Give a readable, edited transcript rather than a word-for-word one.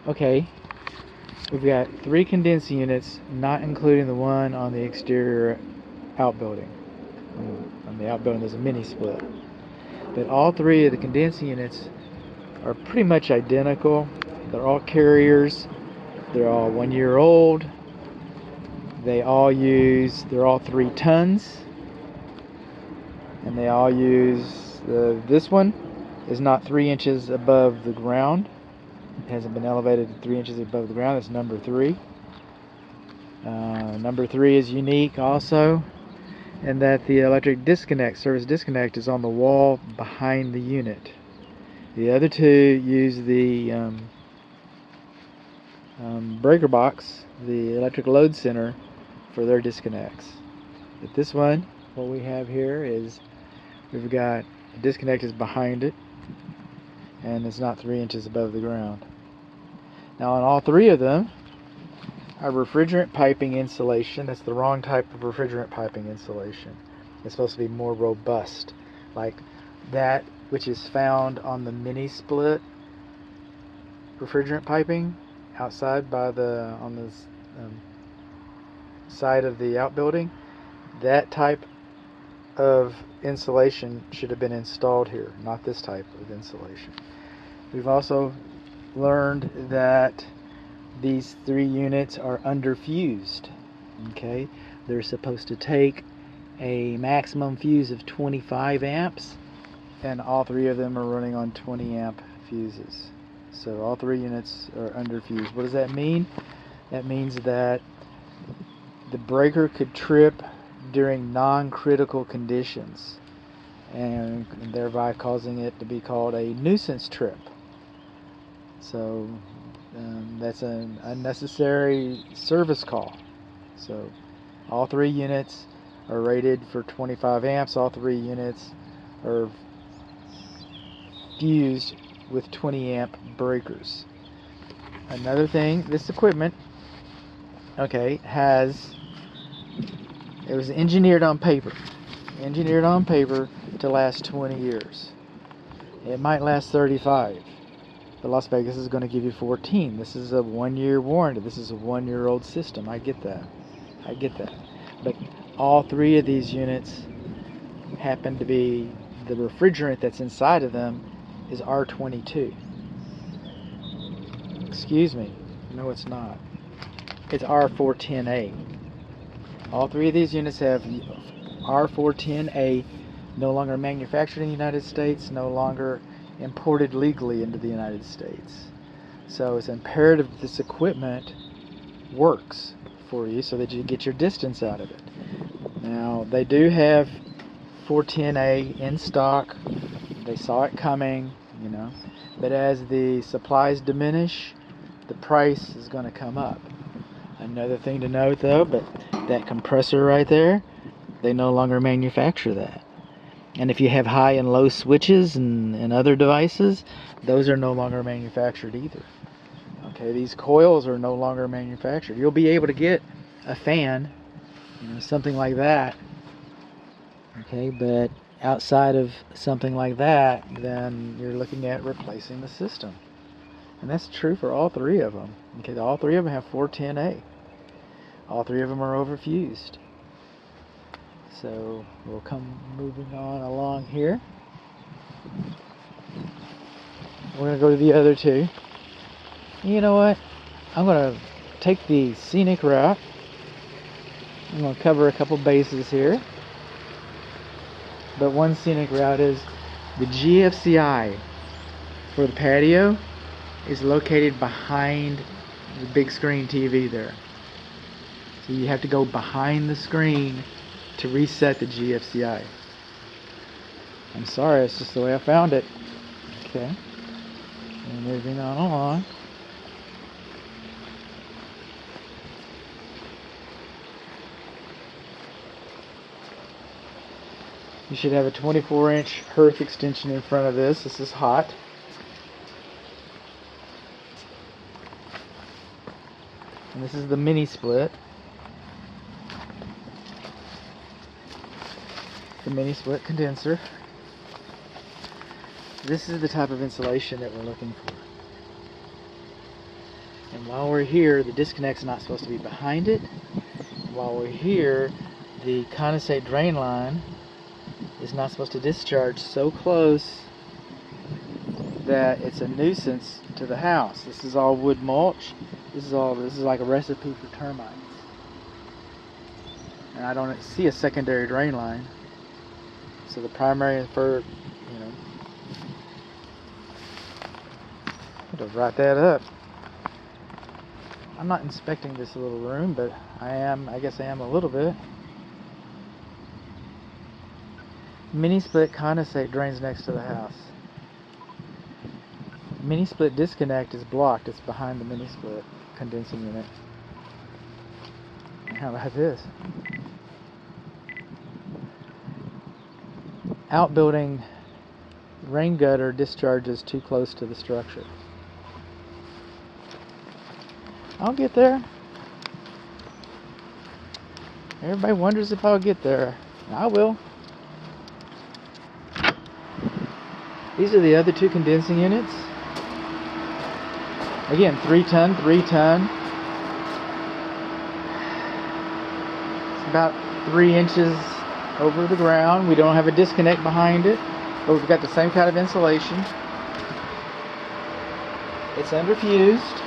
Okay, we've got 3 condensing units, not including the one on the exterior outbuilding. On the outbuilding there's a mini split. But all 3 of the condensing units are pretty much identical. They're all carriers. They're all 1 year old. They're all 3 tons. And they all use, this one is not 3 inches above the ground. It hasn't been elevated 3 inches above the ground. That's number 3. Number 3 is unique also, in that the electric service disconnect is on the wall behind the unit. The other 2 use the breaker box, the electric load center, for their disconnects. But this one, what we have here is we've got the disconnect is behind it, and it's not 3 inches above the ground. Now on all 3 of them, our refrigerant piping insulation, that's the wrong type of refrigerant piping insulation. It's supposed to be more robust, like that which is found on the mini split refrigerant piping outside on the side of the outbuilding. That type of insulation should have been installed here, not this type of insulation. We've also learned that these 3 units are underfused. Okay, they're supposed to take a maximum fuse of 25 amps, and all 3 of them are running on 20 amp fuses. So all 3 units are underfused. What does that mean? That means that the breaker could trip during non-critical conditions, and thereby causing it to be called a nuisance trip. So that's an unnecessary service call. So all 3 units are rated for 25 amps. All 3 units are fused with 20 amp breakers. Another thing, this equipment, okay, it was engineered on paper to last 20 years. It might last 35. But Las Vegas is going to give you 14. This is a 1 year warranty. This is a 1 year old system. I get that. But all 3 of these units happen to be, the refrigerant that's inside of them is R22. Excuse me. No, it's not. It's R410A. All 3 of these units have R410A, no longer manufactured in the United States, no longer imported legally into the United States. So it's imperative that this equipment works for you so that you get your distance out of it. Now, they do have 410A in stock. They saw it coming, but as the supplies diminish, the price is going to come up. Another thing to note though, but that compressor right there, they no longer manufacture that. And if you have high and low switches and other devices, those are no longer manufactured either. Okay, these coils are no longer manufactured. You'll be able to get a fan, something like that. Okay, but outside of something like that, then you're looking at replacing the system. And that's true for all 3 of them. Okay, all 3 of them have 410A. All 3 of them are overfused. So we'll come moving on along here. We're going to go to the other 2. You know what? I'm going to take the scenic route. I'm going to cover a couple bases here. But one scenic route is the GFCI for the patio is located behind the big screen TV there. So you have to go behind the screen to reset the GFCI. I'm sorry, it's just the way I found it. Okay. And moving on along. You should have a 24-inch hearth extension in front of this. This is hot. And this is the mini split. The mini split condenser. This is the type of insulation that we're looking for. And while we're here, the disconnect's not supposed to be behind it. While we're here, the condensate drain line is not supposed to discharge so close that it's a nuisance to the house. This is all wood mulch. This is like a recipe for termites. And I don't see a secondary drain line. So the primary and third, I'll just write that up. I'm not inspecting this little room, but I guess I am a little bit. Mini split condensate drains next to the house. Mini split disconnect is blocked. It's behind the mini split condensing unit. How about this? Outbuilding rain gutter discharges too close to the structure. I'll get there. Everybody wonders if I'll get there. I will. These are the other two condensing units. Again, 3-ton, 3-ton. It's about 3 inches over the ground. We don't have a disconnect behind it, but we've got the same kind of insulation. It's underfused.